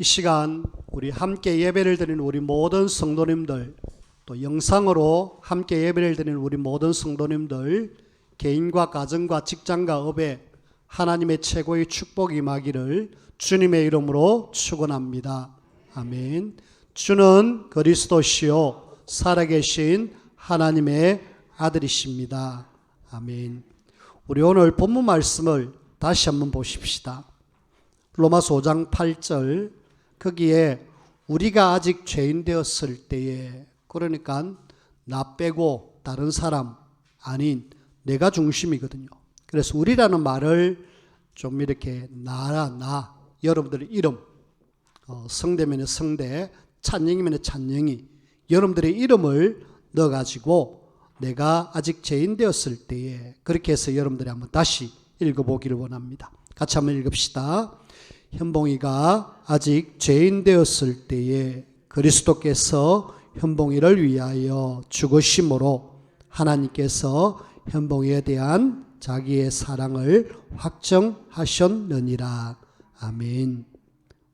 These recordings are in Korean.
이 시간 우리 함께 예배를 드리는 우리 모든 성도님들, 또 영상으로 함께 예배를 드리는 우리 모든 성도님들, 개인과 가정과 직장과 업에 하나님의 최고의 축복이 임하기를 주님의 이름으로 축원합니다. 아멘. 주는 그리스도시요 살아계신 하나님의 아들이십니다. 아멘. 우리 오늘 본문 말씀을 다시 한번 보십시다. 로마서 5장 8절, 거기에 우리가 아직 죄인 되었을 때에, 그러니까 나 빼고 다른 사람 아닌 내가 중심이거든요. 그래서 우리라는 말을 좀 이렇게 나 여러분들의 이름, 성대면의 성대, 찬영이면의 찬영이, 여러분들의 이름을 넣어가지고 내가 아직 죄인 되었을 때에, 그렇게 해서 여러분들이 한번 다시 읽어보기를 원합니다. 같이 한번 읽읍시다. 현봉이가 아직 죄인 되었을 때에 그리스도께서 현봉이를 위하여 죽으심으로 하나님께서 현봉이에 대한 자기의 사랑을 확정하셨느니라. 아멘.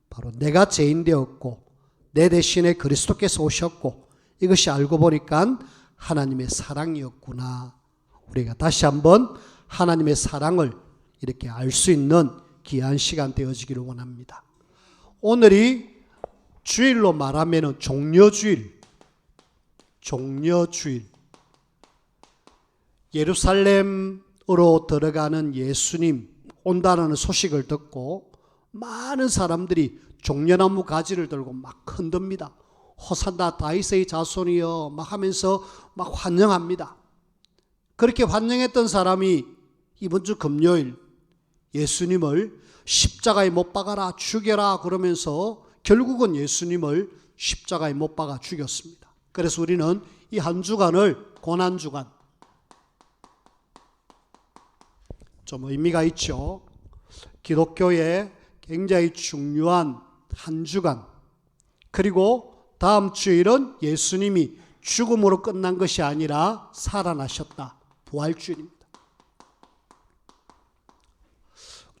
바로 내가 죄인 되었고 내 대신에 그리스도께서 오셨고, 이것이 알고 보니까 하나님의 사랑이었구나. 우리가 다시 한번 하나님의 사랑을 이렇게 알 수 있는 귀한 시간 되어지기를 원합니다. 오늘이 주일로 말하면 종려주일. 예루살렘으로 들어가는 예수님 온다는 소식을 듣고 많은 사람들이 종려나무 가지를 들고 막 흔듭니다. 호산나 다윗의 자손이여 막 하면서 막 환영합니다. 그렇게 환영했던 사람이 이번 주 금요일 예수님을 십자가에 못 박아라, 죽여라 그러면서 결국은 예수님을 십자가에 못 박아 죽였습니다. 그래서 우리는 이 한 주간을 고난주간, 좀 의미가 있죠. 기독교의 굉장히 중요한 한 주간, 그리고 다음 주일은 예수님이 죽음으로 끝난 것이 아니라 살아나셨다, 부활주일입니다.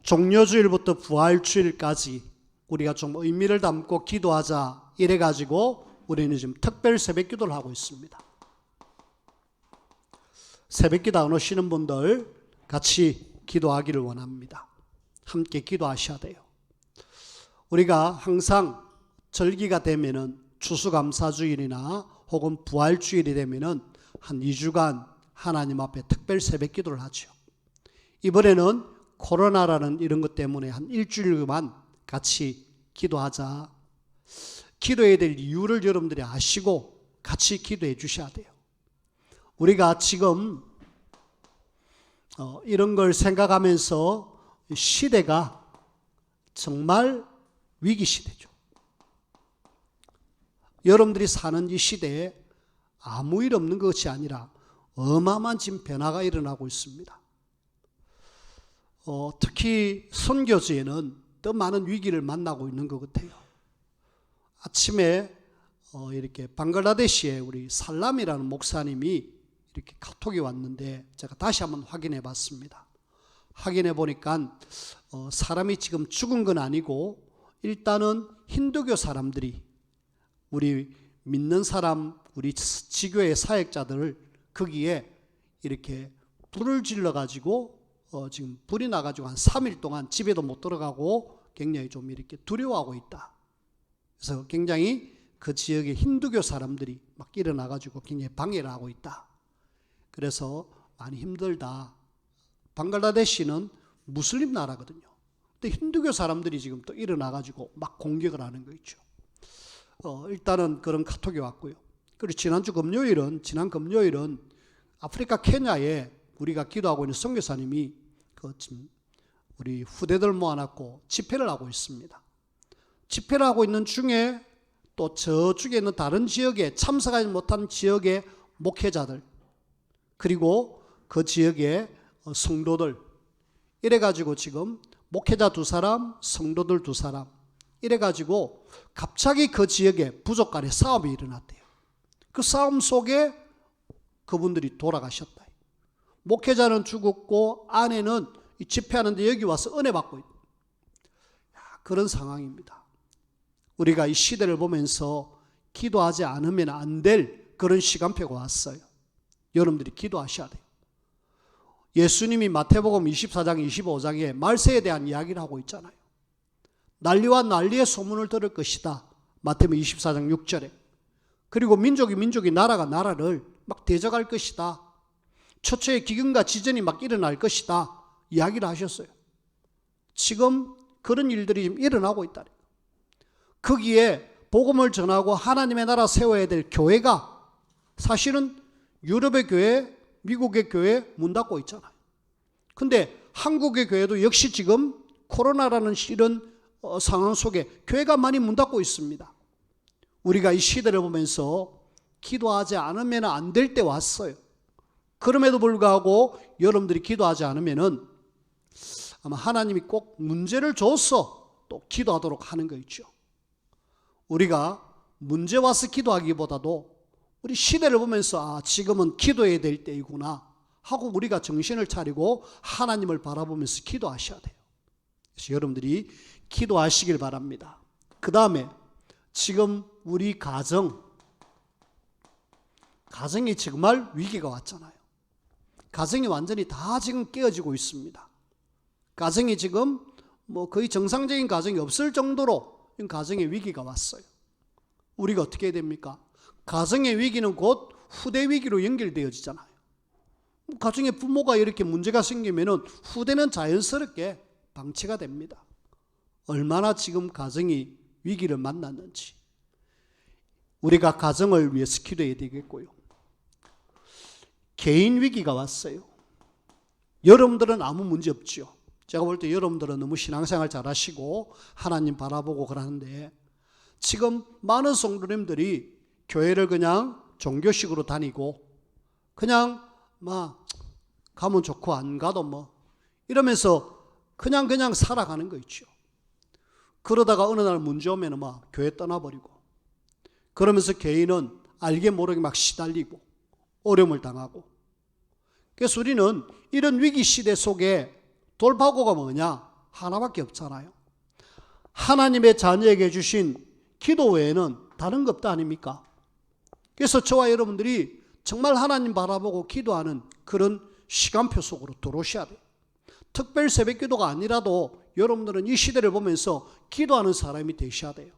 종려주일부터 부활주일까지 우리가 좀 의미를 담고 기도하자, 이래가지고 우리는 지금 특별 새벽기도를 하고 있습니다. 새벽기도 안 오시는 분들 같이 기도하기를 원합니다. 함께 기도하셔야 돼요. 우리가 항상 절기가 되면은 추수감사주일이나 혹은 부활주일이 되면은 한 2주간 하나님 앞에 특별 새벽기도를 하죠. 이번에는 코로나라는 이런 것 때문에 한 일주일만 같이 기도하자. 기도해야 될 이유를 여러분들이 아시고 같이 기도해 주셔야 돼요. 우리가 지금 이런 걸 생각하면서 시대가 정말 위기 시대죠. 여러분들이 사는 이 시대에 아무 일 없는 것이 아니라 어마어마한 지금 변화가 일어나고 있습니다. 특히 선교지에는 더 많은 위기를 만나고 있는 것 같아요. 아침에 이렇게 방글라데시에 우리 살람이라는 목사님이 이렇게 카톡이 왔는데 제가 다시 한번 확인해 봤습니다. 확인해 보니까 사람이 지금 죽은 건 아니고, 일단은 힌두교 사람들이 우리 믿는 사람, 우리 지교의 사역자들을 거기에 이렇게 불을 질러 가지고 지금 불이 나가지고 한 3일 동안 집에도 못 들어가고 굉장히 좀 이렇게 두려워하고 있다. 그래서 굉장히 그 지역의 힌두교 사람들이 막 일어나가지고 굉장히 방해를 하고 있다. 그래서 많이 힘들다. 방글라데시는 무슬림 나라거든요. 근데 힌두교 사람들이 지금 또 일어나가지고 막 공격을 하는 거 있죠. 일단은 그런 카톡이 왔고요. 그리고 지난 금요일은 아프리카 케냐에 우리가 기도하고 있는 선교사님이 우리 후대들 모아놨고 집회를 하고 있습니다. 집회를 하고 있는 중에 또 저쪽에 있는 다른 지역에 참석하지 못한 지역의 목회자들, 그리고 그 지역의 성도들, 이래가지고 지금 목회자 2사람, 성도들 2사람, 이래가지고 갑자기 그 지역에 부족 간의 싸움이 일어났대요. 그 싸움 속에 그분들이 돌아가셨다. 목회자는 죽었고 아내는 집회하는데 여기 와서 은혜 받고 있다. 그런 상황입니다. 우리가 이 시대를 보면서 기도하지 않으면 안 될 그런 시간표가 왔어요. 여러분들이 기도하셔야 돼요. 예수님이 마태복음 24장 25장에 말세에 대한 이야기를 하고 있잖아요. 난리와 난리의 소문을 들을 것이다. 마태복음 24장 6절에. 그리고 민족이 나라가 나라를 막 대적할 것이다. 처처의 기근과 지전이 막 일어날 것이다. 이야기를 하셨어요. 지금 그런 일들이 지금 일어나고 있다. 거기에 복음을 전하고 하나님의 나라 세워야 될 교회가 사실은 유럽의 교회, 미국의 교회 문 닫고 있잖아요. 근데 한국의 교회도 역시 지금 코로나라는 이런 상황 속에 교회가 많이 문 닫고 있습니다. 우리가 이 시대를 보면서 기도하지 않으면 안 될 때 왔어요. 그럼에도 불구하고 여러분들이 기도하지 않으면은 아마 하나님이 꼭 문제를 줘서 또 기도하도록 하는 거 있죠. 우리가 문제 와서 기도하기보다도 우리 시대를 보면서 지금은 기도해야 될 때이구나 하고 우리가 정신을 차리고 하나님을 바라보면서 기도하셔야 돼요. 그래서 여러분들이 기도하시길 바랍니다. 그 다음에 지금 우리 가정이 정말 위기가 왔잖아요. 가정이 완전히 다 지금 깨어지고 있습니다. 가정이 지금 거의 정상적인 가정이 없을 정도로 가정의 위기가 왔어요. 우리가 어떻게 해야 됩니까? 가정의 위기는 곧 후대 위기로 연결되어지잖아요. 가정의 부모가 이렇게 문제가 생기면 후대는 자연스럽게 방치가 됩니다. 얼마나 지금 가정이 위기를 만났는지 우리가 가정을 위해서 기도해야 되겠고요. 개인 위기가 왔어요. 여러분들은 아무 문제 없죠. 제가 볼 때 여러분들은 너무 신앙생활 잘하시고 하나님 바라보고 그러는데 지금 많은 성도님들이 교회를 그냥 종교식으로 다니고 그냥 가면 좋고 안 가도 이러면서 그냥 살아가는 거 있죠. 그러다가 어느 날 문제 오면 교회 떠나버리고 그러면서 개인은 알게 모르게 시달리고 어려움을 당하고. 그래서 우리는 이런 위기 시대 속에 돌파구가 뭐냐? 하나밖에 없잖아요. 하나님의 자녀에게 주신 기도 외에는 다른 것 없다 아닙니까? 그래서 저와 여러분들이 정말 하나님 바라보고 기도하는 그런 시간표 속으로 들어오셔야 돼요. 특별 새벽 기도가 아니라도 여러분들은 이 시대를 보면서 기도하는 사람이 되셔야 돼요.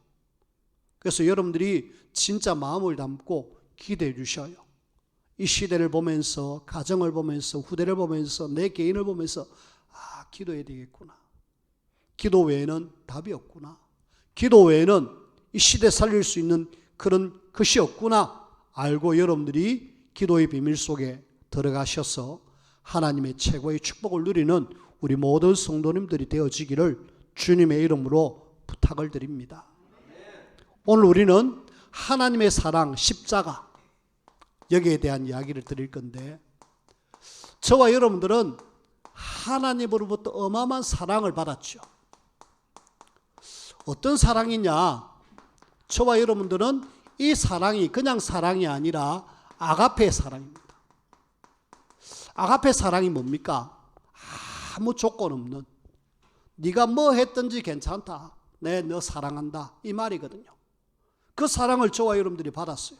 그래서 여러분들이 진짜 마음을 담고 기도해 주셔요. 이 시대를 보면서, 가정을 보면서, 후대를 보면서, 내 개인을 보면서 기도해야 되겠구나. 기도 외에는 답이 없구나. 기도 외에는 이 시대 살릴 수 있는 그런 것이 없구나 알고 여러분들이 기도의 비밀 속에 들어가셔서 하나님의 최고의 축복을 누리는 우리 모든 성도님들이 되어지기를 주님의 이름으로 부탁을 드립니다. 오늘 우리는 하나님의 사랑, 십자가 여기에 대한 이야기를 드릴 건데 저와 여러분들은 하나님으로부터 어마어마한 사랑을 받았죠. 어떤 사랑이냐? 저와 여러분들은 이 사랑이 그냥 사랑이 아니라 아가페 사랑입니다. 아가페 사랑이 뭡니까? 아무 조건 없는, 네가 뭐 했든지 괜찮다, 너 사랑한다, 이 말이거든요. 그 사랑을 저와 여러분들이 받았어요.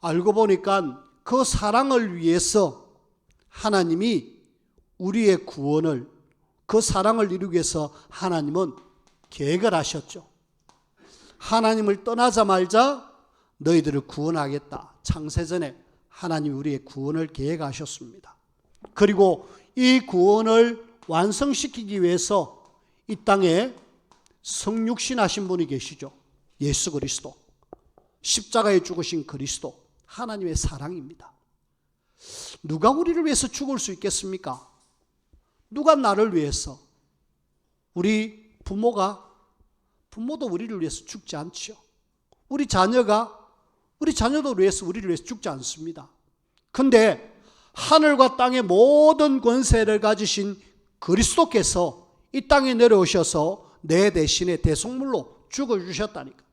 알고 보니까 그 사랑을 위해서 하나님이 우리의 구원을, 그 사랑을 이루기 위해서 하나님은 계획을 하셨죠. 하나님을 떠나자마자 너희들을 구원하겠다. 창세전에 하나님이 우리의 구원을 계획하셨습니다. 그리고 이 구원을 완성시키기 위해서 이 땅에 성육신하신 분이 계시죠. 예수 그리스도, 십자가에 죽으신 그리스도, 하나님의 사랑입니다. 누가 우리를 위해서 죽을 수 있겠습니까? 누가 나를 위해서? 우리 부모도 우리를 위해서 죽지 않죠. 우리 자녀도 위해서 우리를 위해서 죽지 않습니다. 근데 하늘과 땅의 모든 권세를 가지신 그리스도께서 이 땅에 내려오셔서 내 대신에 대속물로 죽어주셨다니까.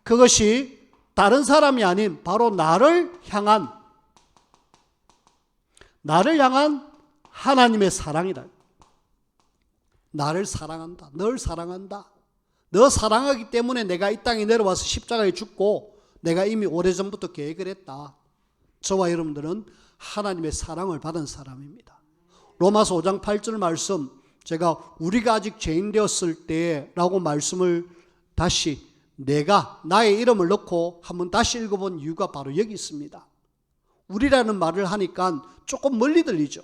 그것이 다른 사람이 아닌 바로 나를 향한 하나님의 사랑이다. 나를 사랑한다. 널 사랑한다. 너 사랑하기 때문에 내가 이 땅에 내려와서 십자가에 죽고 내가 이미 오래전부터 계획을 했다. 저와 여러분들은 하나님의 사랑을 받은 사람입니다. 로마서 5장 8절 말씀, 제가 우리가 아직 죄인 되었을 때라고 말씀을 다시 내가 나의 이름을 넣고 한번 다시 읽어본 이유가 바로 여기 있습니다. 우리라는 말을 하니까 조금 멀리 들리죠.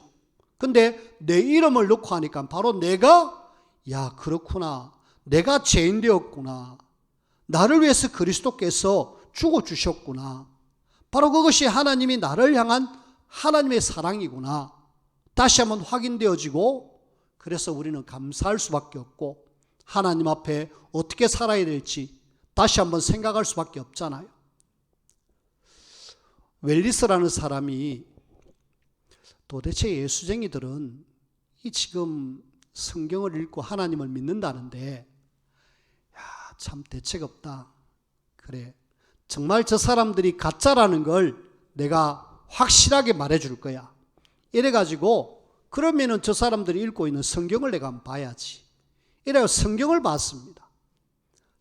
근데 내 이름을 넣고 하니까 바로 내가, 야, 그렇구나, 내가 죄인 되었구나, 나를 위해서 그리스도께서 죽어주셨구나, 바로 그것이 하나님이 나를 향한 하나님의 사랑이구나, 다시 한번 확인되어지고, 그래서 우리는 감사할 수밖에 없고 하나님 앞에 어떻게 살아야 될지 다시 한번 생각할 수밖에 없잖아요. 웰리스라는 사람이 도대체 예수쟁이들은 이 지금 성경을 읽고 하나님을 믿는다는데 참 대책 없다. 그래, 정말 저 사람들이 가짜라는 걸 내가 확실하게 말해줄 거야. 이래가지고 그러면은 저 사람들이 읽고 있는 성경을 내가 한번 봐야지. 이래서 성경을 봤습니다.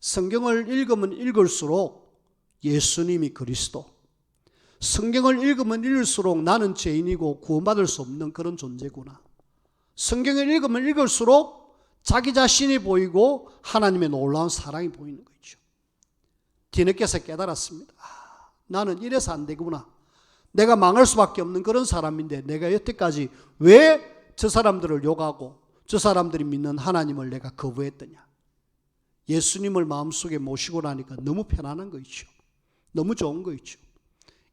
성경을 읽으면 읽을수록 예수님이 그리스도, 성경을 읽으면 읽을수록 나는 죄인이고 구원받을 수 없는 그런 존재구나. 성경을 읽으면 읽을수록 자기 자신이 보이고 하나님의 놀라운 사랑이 보이는 거죠. 뒤늦게서 깨달았습니다. 나는 이래서 안 되구나. 내가 망할 수밖에 없는 그런 사람인데 내가 여태까지 왜 저 사람들을 욕하고 저 사람들이 믿는 하나님을 내가 거부했더냐. 예수님을 마음속에 모시고 나니까 너무 편안한 거 있죠. 너무 좋은 거 있죠.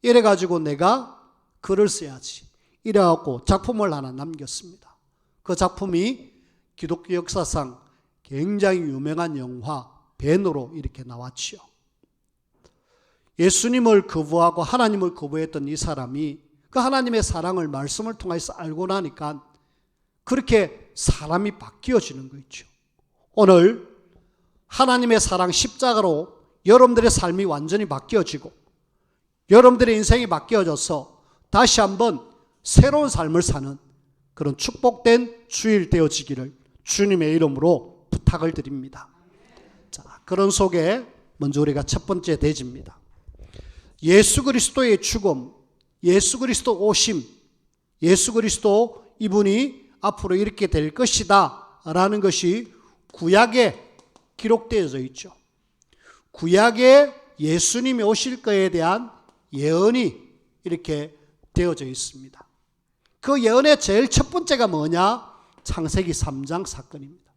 이래가지고 내가 글을 써야지. 이래갖고 작품을 하나 남겼습니다. 그 작품이 기독교 역사상 굉장히 유명한 영화 벤으로 이렇게 나왔지요. 예수님을 거부하고 하나님을 거부했던 이 사람이 그 하나님의 사랑을 말씀을 통해서 알고 나니까 그렇게 사람이 바뀌어지는 거 있죠. 오늘 하나님의 사랑 십자가로 여러분들의 삶이 완전히 바뀌어지고 여러분들의 인생이 바뀌어져서 다시 한번 새로운 삶을 사는 그런 축복된 주일 되어지기를 주님의 이름으로 부탁을 드립니다. 자, 그런 속에 먼저 우리가 첫 번째 대지입니다. 예수 그리스도의 죽음, 예수 그리스도 오심, 예수 그리스도 이분이 앞으로 이렇게 될 것이다 라는 것이 구약에 기록되어져 있죠. 구약에 예수님이 오실 것에 대한 예언이 이렇게 되어져 있습니다. 그 예언의 제일 첫 번째가 뭐냐? 창세기 3장 사건입니다.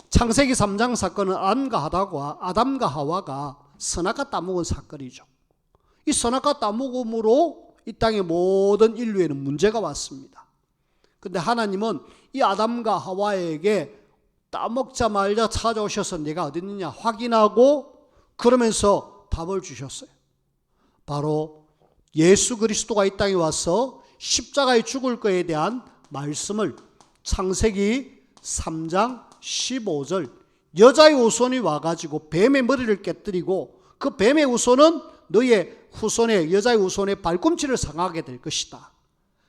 창세기 3장 사건은 아담과 하와가 선악과 따먹은 사건이죠. 이 선악과 따먹음으로 이 땅의 모든 인류에는 문제가 왔습니다. 그런데 하나님은 이 아담과 하와에게 따먹자마자 찾아오셔서 내가 어디 있느냐 확인하고 그러면서 답을 주셨어요. 바로 예수 그리스도가 이 땅에 와서 십자가에 죽을 것에 대한 말씀을 창세기 3장 15절 여자의 후손이 와가지고 뱀의 머리를 깨뜨리고 그 뱀의 후손은 너의 후손의 여자의 후손의 발꿈치를 상하게 될 것이다.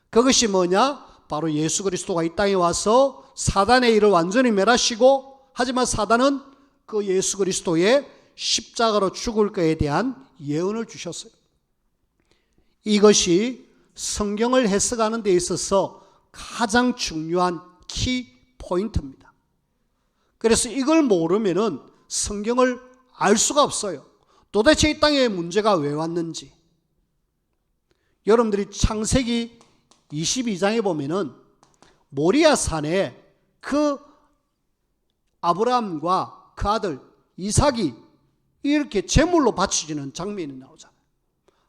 그것이 뭐냐? 바로 예수 그리스도가 이 땅에 와서 사단의 일을 완전히 멸하시고 하지만 사단은 그 예수 그리스도의 십자가로 죽을 것에 대한 예언을 주셨어요. 이것이 성경을 해석하는 데 있어서 가장 중요한 키 포인트입니다. 그래서 이걸 모르면은 성경을 알 수가 없어요. 도대체 이 땅에 문제가 왜 왔는지. 여러분들이 창세기 22장에 보면은 모리아 산에 그 아브라함과 그 아들 이삭이 이렇게 제물로 바쳐지는 장면이 나오잖아요.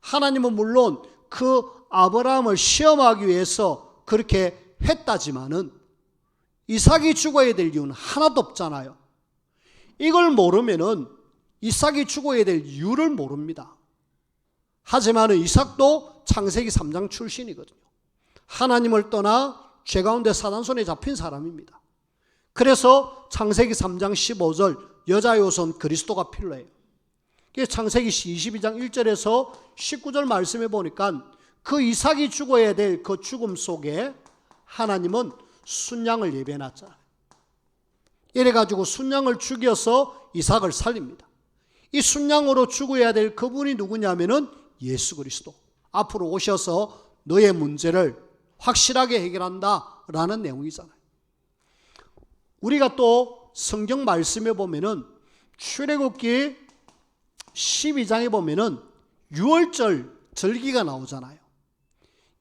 하나님은 물론 그 아브라함을 시험하기 위해서 그렇게 했다지만은 이삭이 죽어야 될 이유는 하나도 없잖아요. 이걸 모르면은 이삭이 죽어야 될 이유를 모릅니다. 하지만 이삭도 창세기 3장 출신이거든요. 하나님을 떠나 죄 가운데 사단 손에 잡힌 사람입니다. 그래서 창세기 3장 15절 여자의 후손 그리스도가 필요해요. 창세기 22장 1절에서 19절 말씀해 보니까 그 이삭이 죽어야 될 그 죽음 속에 하나님은 순양을 예배해놨잖아요. 이래가지고 순양을 죽여서 이삭을 살립니다. 이 순양으로 죽어야 될 그분이 누구냐면은 예수 그리스도. 앞으로 오셔서 너의 문제를 확실하게 해결한다라는 내용이잖아요. 우리가 또 성경 말씀에 보면은 출애굽기 12장에 보면은 유월절 절기가 나오잖아요.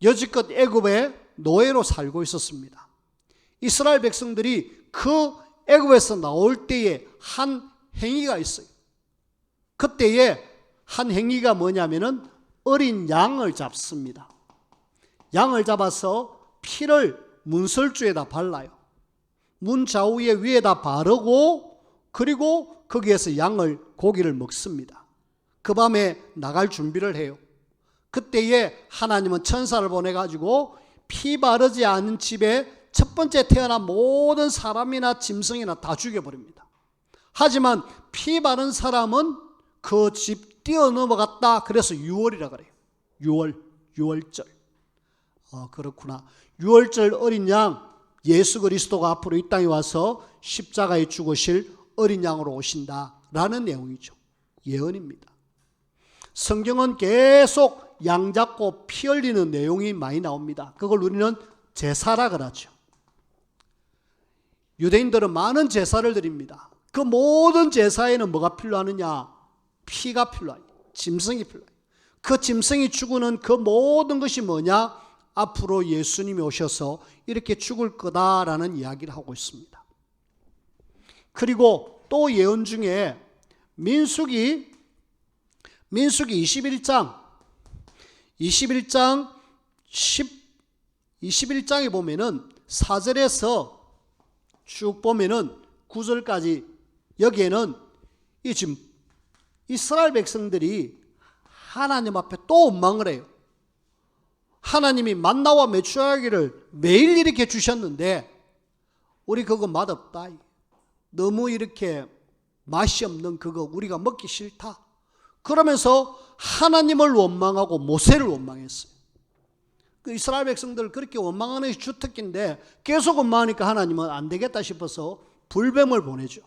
여지껏 애굽에 노예로 살고 있었습니다. 이스라엘 백성들이 그 애굽에서 나올 때에 한 행위가 있어요. 그때에 한 행위가 뭐냐면은 어린 양을 잡습니다. 양을 잡아서 피를 문설주에다 발라요. 문 좌우에 위에다 바르고 그리고 거기에서 고기를 먹습니다. 그 밤에 나갈 준비를 해요. 그때에 하나님은 천사를 보내가지고 피 바르지 않은 집에 첫 번째 태어난 모든 사람이나 짐승이나 다 죽여버립니다. 하지만 피 바른 사람은 그 집 뛰어넘어갔다. 그래서 유월이라 그래요. 유월절. 그렇구나. 유월절 어린 양 예수 그리스도가 앞으로 이 땅에 와서 십자가에 죽으실 어린 양으로 오신다라는 내용이죠. 예언입니다. 성경은 계속 양 잡고 피 흘리는 내용이 많이 나옵니다. 그걸 우리는 제사라 그러죠. 유대인들은 많은 제사를 드립니다. 그 모든 제사에는 뭐가 필요하느냐? 피가 필요해요. 짐승이 필요해요. 그 짐승이 죽는 그 모든 것이 뭐냐? 앞으로 예수님이 오셔서 이렇게 죽을 거다라는 이야기를 하고 있습니다. 그리고 또 예언 중에 민수기 21장에 보면은 4절에서 쭉 보면은 9절까지 여기에는 이 지금 이스라엘 백성들이 하나님 앞에 또 원망을 해요. 하나님이 만나와 메추라기를 매일 이렇게 주셨는데 우리 그거 맛없다. 너무 이렇게 맛이 없는 그거 우리가 먹기 싫다. 그러면서 하나님을 원망하고 모세를 원망했어요. 그 이스라엘 백성들 그렇게 원망하는 것이 주특기인데 계속 원망하니까 하나님은 안 되겠다 싶어서 불뱀을 보내죠.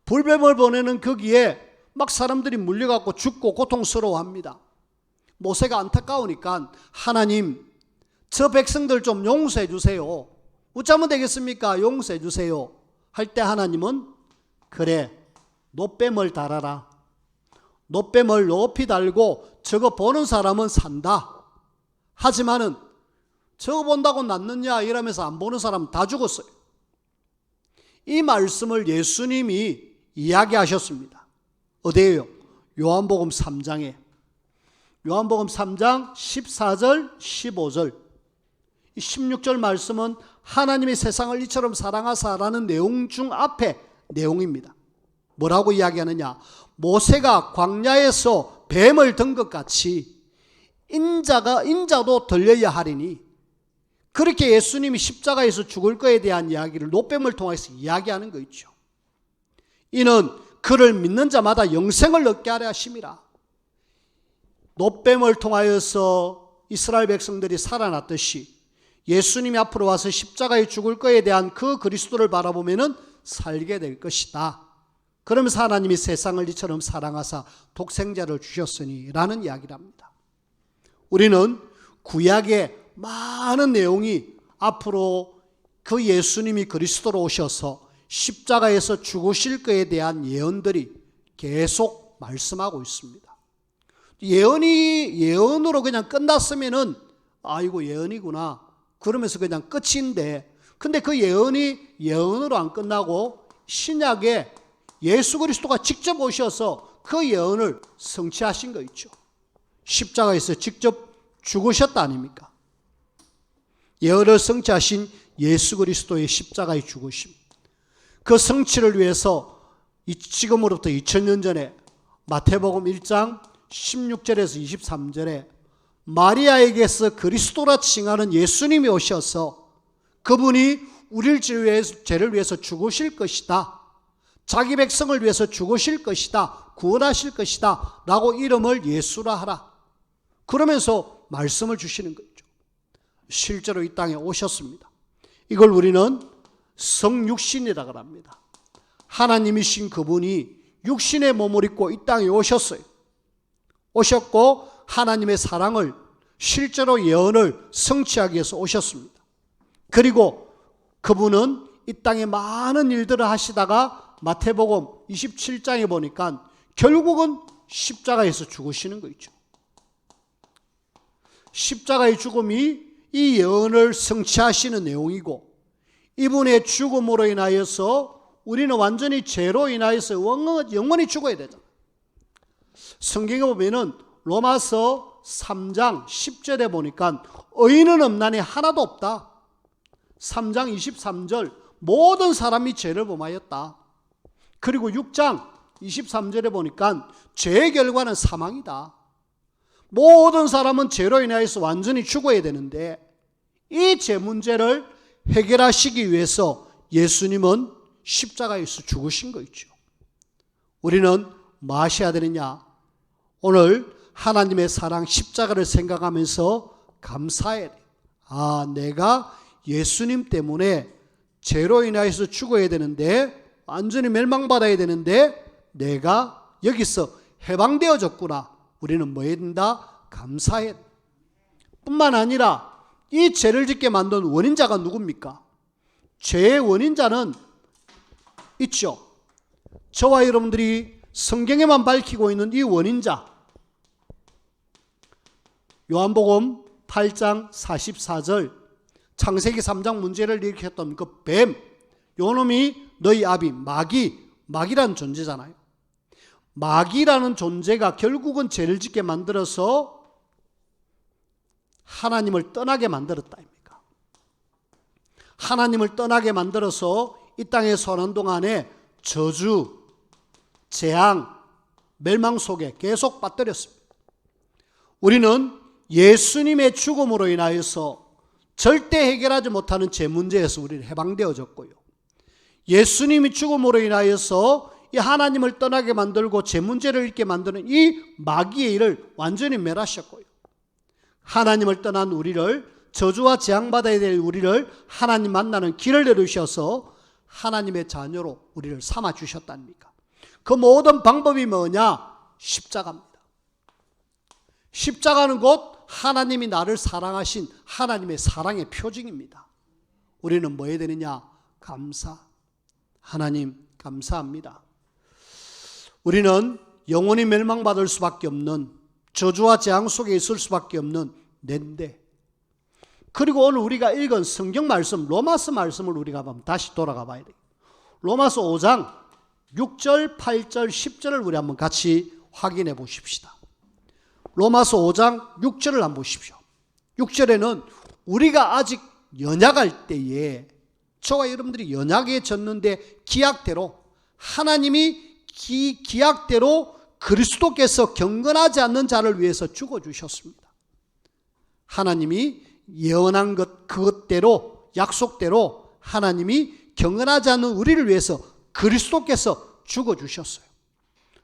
불뱀을 보내는 거기에 막 사람들이 물려갖고 죽고 고통스러워합니다. 모세가 안타까우니까 하나님 저 백성들 좀 용서해 주세요. 어쩌면 되겠습니까? 용서해 주세요. 할 때 하나님은 그래 놋뱀을 달아라. 놋뱀을 높이 달고 저거 보는 사람은 산다. 하지만은 저거 본다고 낫느냐 이러면서 안 보는 사람 다 죽었어요. 이 말씀을 예수님이 이야기하셨습니다. 어디에요? 요한복음 3장에. 요한복음 3장 14절 15절 16절 말씀은 하나님이 세상을 이처럼 사랑하사라는 내용 중 앞에 내용입니다. 뭐라고 이야기하느냐? 모세가 광야에서 뱀을 든 것 같이 인자도 들려야 하리니, 그렇게 예수님이 십자가에서 죽을 것에 대한 이야기를 놋뱀을 통해서 이야기하는 거 있죠. 이는 그를 믿는 자마다 영생을 얻게 하려 하심이라. 놋뱀을 통하여서 이스라엘 백성들이 살아났듯이 예수님이 앞으로 와서 십자가에 죽을 것에 대한 그 그리스도를 바라보면은 살게 될 것이다. 그러면서 하나님이 세상을 이처럼 사랑하사 독생자를 주셨으니 라는 이야기를 합니다. 우리는 구약의 많은 내용이 앞으로 그 예수님이 그리스도로 오셔서 십자가에서 죽으실 것에 대한 예언들이 계속 말씀하고 있습니다. 예언으로 그냥 끝났으면은 아이고 예언이구나 그러면서 그냥 끝인데, 근데 그 예언이 예언으로 안 끝나고 신약에 예수 그리스도가 직접 오셔서 그 예언을 성취하신 거 있죠. 십자가에서 직접 죽으셨다 아닙니까? 예언을 성취하신 예수 그리스도의 십자가의 죽으심, 그 성취를 위해서 지금으로부터 2000년 전에 마태복음 1장 16절에서 23절에 마리아에게서 그리스도라 칭하는 예수님이 오셔서 그분이 우리를 죄를 위해서 죽으실 것이다, 자기 백성을 위해서 죽으실 것이다, 구원하실 것이다 라고 이름을 예수라 하라, 그러면서 말씀을 주시는 거죠. 실제로 이 땅에 오셨습니다. 이걸 우리는 성육신이라고 합니다. 하나님이신 그분이 육신의 몸을 입고 이 땅에 오셨어요. 오셨고 하나님의 사랑을 실제로 예언을 성취하기 위해서 오셨습니다. 그리고 그분은 이 땅에 많은 일들을 하시다가 마태복음 27장에 보니까 결국은 십자가에서 죽으시는 거 있죠. 십자가의 죽음이 이 예언을 성취하시는 내용이고, 이분의 죽음으로 인하여서 우리는 완전히 죄로 인하여서 영원히 죽어야 되잖아요. 성경에 보면은 로마서 3장 10절에 보니까 의인은 없나니 하나도 없다. 3장 23절 모든 사람이 죄를 범하였다. 그리고 6장 23절에 보니까 죄의 결과는 사망이다. 모든 사람은 죄로 인하여서 완전히 죽어야 되는데 이 죄 문제를 해결하시기 위해서 예수님은 십자가에서 죽으신 거 있죠. 우리는 뭐 하셔야 되느냐? 오늘 하나님의 사랑 십자가를 생각하면서 감사해야 돼. 내가 예수님 때문에 죄로 인하여서 죽어야 되는데, 완전히 멸망받아야 되는데 내가 여기서 해방되어졌구나. 우리는 뭐 해야 된다? 감사해야 돼. 뿐만 아니라 이 죄를 짓게 만든 원인자가 누굽니까? 죄의 원인자는 있죠. 저와 여러분들이 성경에만 밝히고 있는 이 원인자, 요한복음 8장 44절 창세기 3장 문제를 일으켰던 그 뱀, 요놈이 너희 아비 마귀라는 존재잖아요. 마귀라는 존재가 결국은 죄를 짓게 만들어서 하나님을 떠나게 만들었다 아닙니까? 하나님을 떠나게 만들어서 이 땅에 사는 동안에 저주, 재앙, 멸망 속에 계속 빠뜨렸습니다. 우리는 예수님의 죽음으로 인하여서 절대 해결하지 못하는 죄 문제에서 우리는 해방되어졌고요. 예수님이 죽음으로 인하여서 이 하나님을 떠나게 만들고 죄 문제를 잃게 만드는 이 마귀의 일을 완전히 멸하셨고요. 하나님을 떠난 우리를, 저주와 재앙받아야 될 우리를 하나님 만나는 길을 내주셔서 하나님의 자녀로 우리를 삼아주셨다니까. 그 모든 방법이 뭐냐? 십자가입니다. 십자가는 곧 하나님이 나를 사랑하신 하나님의 사랑의 표징입니다. 우리는 뭐 해야 되느냐? 감사. 하나님 감사합니다. 우리는 영원히 멸망받을 수밖에 없는, 저주와 재앙 속에 있을 수밖에 없는 낸데, 그리고 오늘 우리가 읽은 성경 말씀, 로마서 말씀을 우리가 한번 다시 돌아가 봐야 돼요. 로마서 5장 6절, 8절, 10절을 우리 한번 같이 확인해 보십시다. 로마서 5장 6절을 한번 보십시오. 6절에는 우리가 아직 연약할 때에, 저와 여러분들이 연약에 졌는데 기약대로 하나님이 기약대로 그리스도께서 경건하지 않는 자를 위해서 죽어주셨습니다. 하나님이 예언한 그것대로, 약속대로 하나님이 경건하지 않는 우리를 위해서 그리스도께서 죽어주셨어요.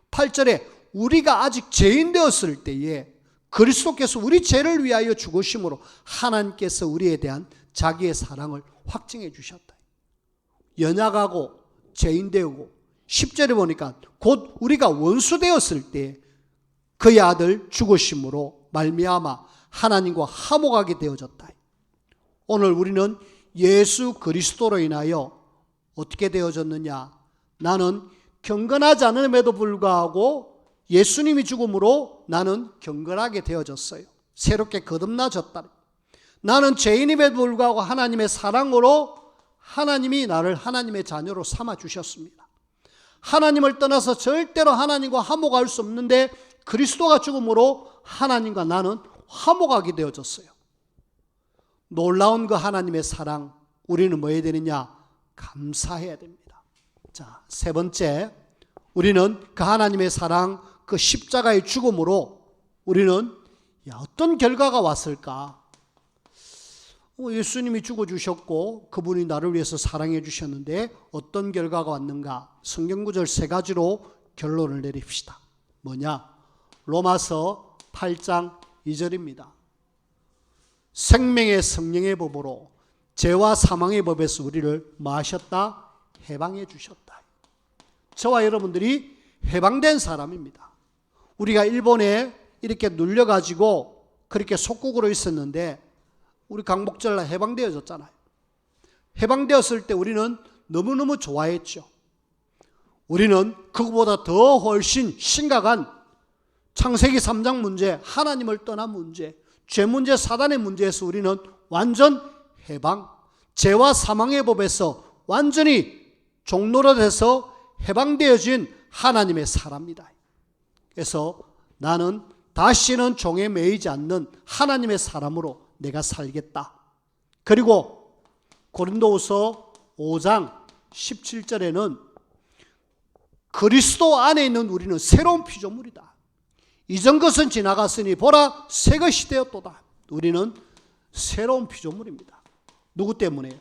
8절에 우리가 아직 죄인 되었을 때에 그리스도께서 우리 죄를 위하여 죽으심으로 하나님께서 우리에 대한 자기의 사랑을 확증해 주셨다. 연약하고 죄인 되고, 10절에 보니까 곧 우리가 원수 되었을 때 그의 아들 죽으심으로 말미암아 하나님과 화목하게 되어졌다. 오늘 우리는 예수 그리스도로 인하여 어떻게 되어졌느냐? 나는 경건하지 않음에도 불구하고 예수님이 죽음으로 나는 경건하게 되어졌어요. 새롭게 거듭나졌다. 나는 죄인임에도 불구하고 하나님의 사랑으로 하나님이 나를 하나님의 자녀로 삼아주셨습니다. 하나님을 떠나서 절대로 하나님과 화목할 수 없는데 그리스도가 죽음으로 하나님과 나는 화목하게 되어졌어요. 놀라운 그 하나님의 사랑, 우리는 뭐 해야 되느냐? 감사해야 됩니다. 자, 세 번째, 우리는 그 하나님의 사랑, 그 십자가의 죽음으로 우리는 어떤 결과가 왔을까? 예수님이 죽어주셨고 그분이 나를 위해서 사랑해 주셨는데 어떤 결과가 왔는가? 성경구절 세 가지로 결론을 내립시다. 뭐냐? 로마서 8장 2절입니다. 생명의 성령의 법으로 죄와 사망의 법에서 우리를 뭐 하셨다? 해방해 주셨다. 저와 여러분들이 해방된 사람입니다. 우리가 일본에 이렇게 눌려가지고 그렇게 속국으로 있었는데 우리 강복절날 해방되어졌잖아요. 해방되었을 때 우리는 너무너무 좋아했죠. 우리는 그거보다 더 훨씬 심각한 창세기 3장 문제, 하나님을 떠난 문제, 죄 문제, 사단의 문제에서 우리는 완전 해방, 죄와 사망의 법에서 완전히 종노릇해서 해방되어진 하나님의 사람이다. 그래서 나는 다시는 종에 매이지 않는 하나님의 사람으로 내가 살겠다. 그리고 고린도후서 5장 17절에는 그리스도 안에 있는 우리는 새로운 피조물이다. 이전 것은 지나갔으니 보라 새 것이 되었도다. 우리는 새로운 피조물입니다. 누구 때문에?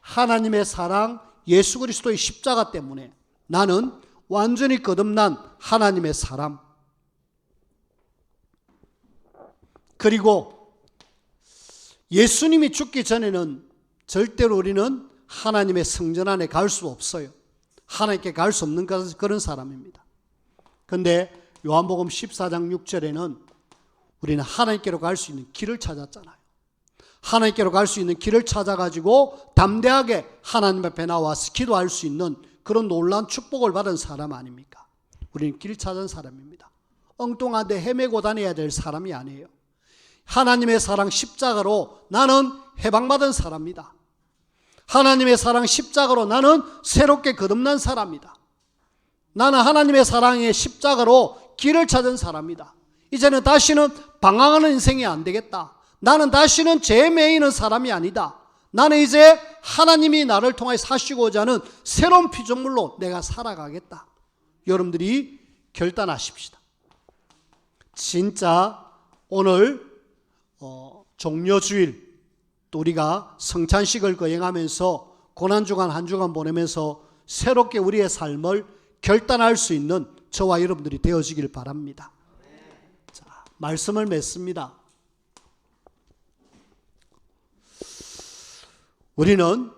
하나님의 사랑 예수 그리스도의 십자가 때문에 나는 완전히 거듭난 하나님의 사람. 그리고 예수님이 죽기 전에는 절대로 우리는 하나님의 성전 안에 갈 수 없어요. 하나님께 갈 수 없는 그런 사람입니다. 그런데 요한복음 14장 6절에는 우리는 하나님께로 갈 수 있는 길을 찾았잖아요. 하나님께로 갈 수 있는 길을 찾아가지고 담대하게 하나님 앞에 나와서 기도할 수 있는 그런 놀라운 축복을 받은 사람 아닙니까? 우리는 길 찾은 사람입니다. 엉뚱한데 헤매고 다녀야 될 사람이 아니에요. 하나님의 사랑 십자가로 나는 해방받은 사람이다. 하나님의 사랑 십자가로 나는 새롭게 거듭난 사람이다. 나는 하나님의 사랑의 십자가로 길을 찾은 사람이다. 이제는 다시는 방황하는 인생이 안 되겠다. 나는 다시는 죄에 매이는 사람이 아니다. 나는 이제 하나님이 나를 통해 사시고자 하는 새로운 피조물로 내가 살아가겠다. 여러분들이 결단하십시다. 진짜 오늘 종려주일 또 우리가 성찬식을 거행하면서 고난주간 한 주간 보내면서 새롭게 우리의 삶을 결단할 수 있는 저와 여러분들이 되어지길 바랍니다. 자, 말씀을 맺습니다. 우리는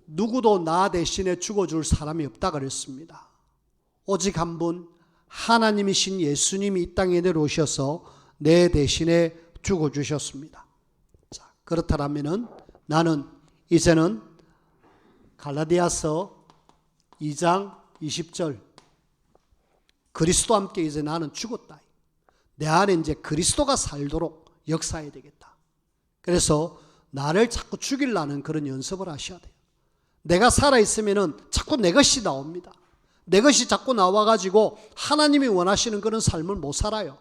누구도 나 대신에 죽어줄 사람이 없다 그랬습니다. 오직 한 분 하나님이신 예수님이 이 땅에 내려오셔서 내 대신에 죽어주셨습니다. 자, 그렇다면 나는 이제는 갈라디아서 2장 20절 그리스도와 함께 이제 나는 죽었다. 내 안에 이제 그리스도가 살도록 역사해야 되겠다. 그래서 나를 자꾸 죽이려는 그런 연습을 하셔야 돼요. 내가 살아있으면 자꾸 내 것이 나옵니다. 내 것이 자꾸 나와가지고 하나님이 원하시는 그런 삶을 못 살아요.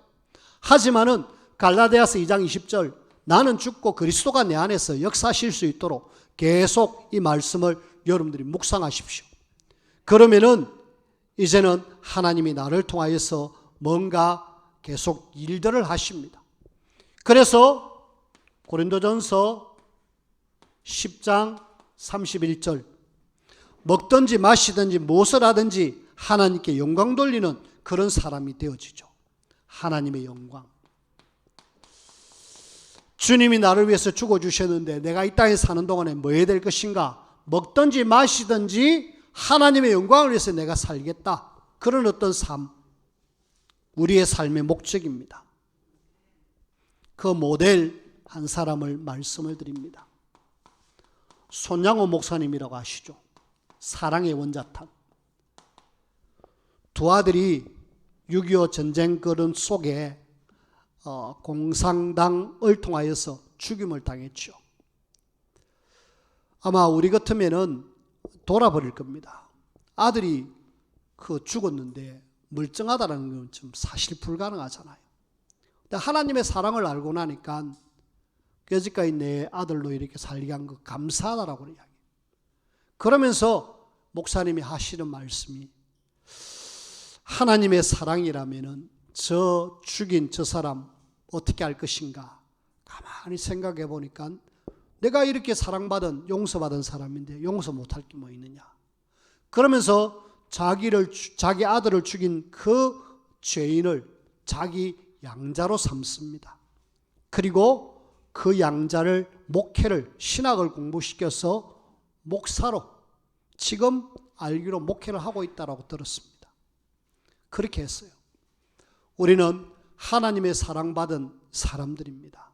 하지만은 갈라디아서 2장 20절 나는 죽고 그리스도가 내 안에서 역사하실 수 있도록 계속 이 말씀을 여러분들이 묵상하십시오. 그러면은 이제는 하나님이 나를 통하여서 뭔가 계속 일들을 하십니다. 그래서 고린도전서 10장 31절 먹든지 마시든지 무엇을 하든지 하나님께 영광 돌리는 그런 사람이 되어지죠. 하나님의 영광. 주님이 나를 위해서 죽어주셨는데 내가 이 땅에 사는 동안에 뭐 해야 될 것인가? 먹든지 마시든지 하나님의 영광을 위해서 내가 살겠다. 그런 어떤 삶, 우리의 삶의 목적입니다. 그 모델 한 사람을 말씀을 드립니다. 손양호 목사님이라고 아시죠? 사랑의 원자탄. 두 아들이 6.25 전쟁 그런 속에 공산당을 통하여서 죽임을 당했죠. 아마 우리 같으면은 돌아버릴 겁니다. 아들이 죽었는데 멀쩡하다는 건 좀 사실 불가능하잖아요. 근데 하나님의 사랑을 알고 나니까 여지까지 내 아들로 이렇게 살게 한 거 감사하다라고 이야기해요. 그러면서 목사님이 하시는 말씀이 하나님의 사랑이라면은 저 죽인 저 사람 어떻게 할 것인가? 가만히 생각해 보니까 내가 이렇게 사랑받은 용서받은 사람인데 용서 못할 게 뭐 있느냐? 그러면서 자기 아들을 죽인 그 죄인을 자기 양자로 삼습니다. 그리고 그 양자를 목회를 신학을 공부시켜서 목사로 지금 알기로 목회를 하고 있다고 들었습니다. 그렇게 했어요. 우리는 하나님의 사랑받은 사람들입니다.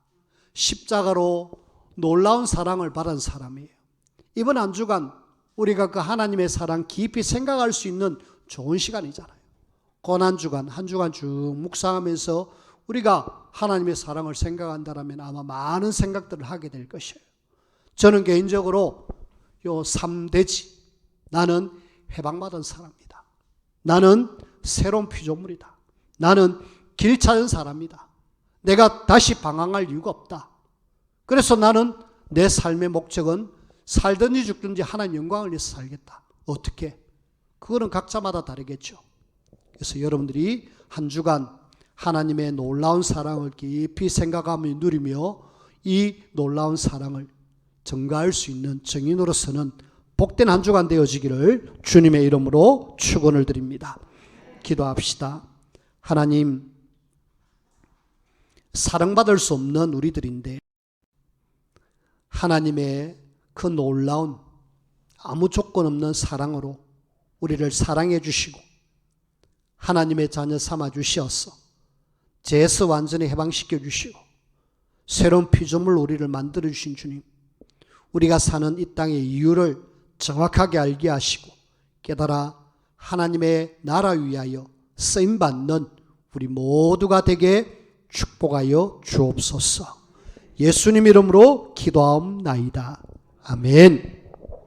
십자가로 놀라운 사랑을 받은 사람이에요. 이번 한 주간 우리가 그 하나님의 사랑 깊이 생각할 수 있는 좋은 시간이잖아요. 고난주간 한 주간 쭉 묵상하면서 우리가 하나님의 사랑을 생각한다면 아마 많은 생각들을 하게 될 것이에요. 저는 개인적으로 요 3대지, 나는 해방받은 사람이다. 나는 새로운 피조물이다. 나는 길 찾은 사람이다. 내가 다시 방황할 이유가 없다. 그래서 나는 내 삶의 목적은 살든지 죽든지 하나님 영광을 위해서 살겠다. 어떻게? 그거는 각자마다 다르겠죠. 그래서 여러분들이 한 주간 하나님의 놀라운 사랑을 깊이 생각하며 누리며 이 놀라운 사랑을 증가할 수 있는 증인으로서는 복된 한 주간 되어지기를 주님의 이름으로 축원을 드립니다. 기도합시다. 하나님, 사랑받을 수 없는 우리들인데 하나님의 그 놀라운 아무 조건 없는 사랑으로 우리를 사랑해 주시고 하나님의 자녀 삼아 주시어서 죄에서 완전히 해방시켜 주시고 새로운 피조물 우리를 만들어 주신 주님, 우리가 사는 이 땅의 이유를 정확하게 알게 하시고 깨달아 하나님의 나라 위하여 쓰임받는 우리 모두가 되게 축복하여 주옵소서. 예수님 이름으로 기도하옵나이다. 아멘.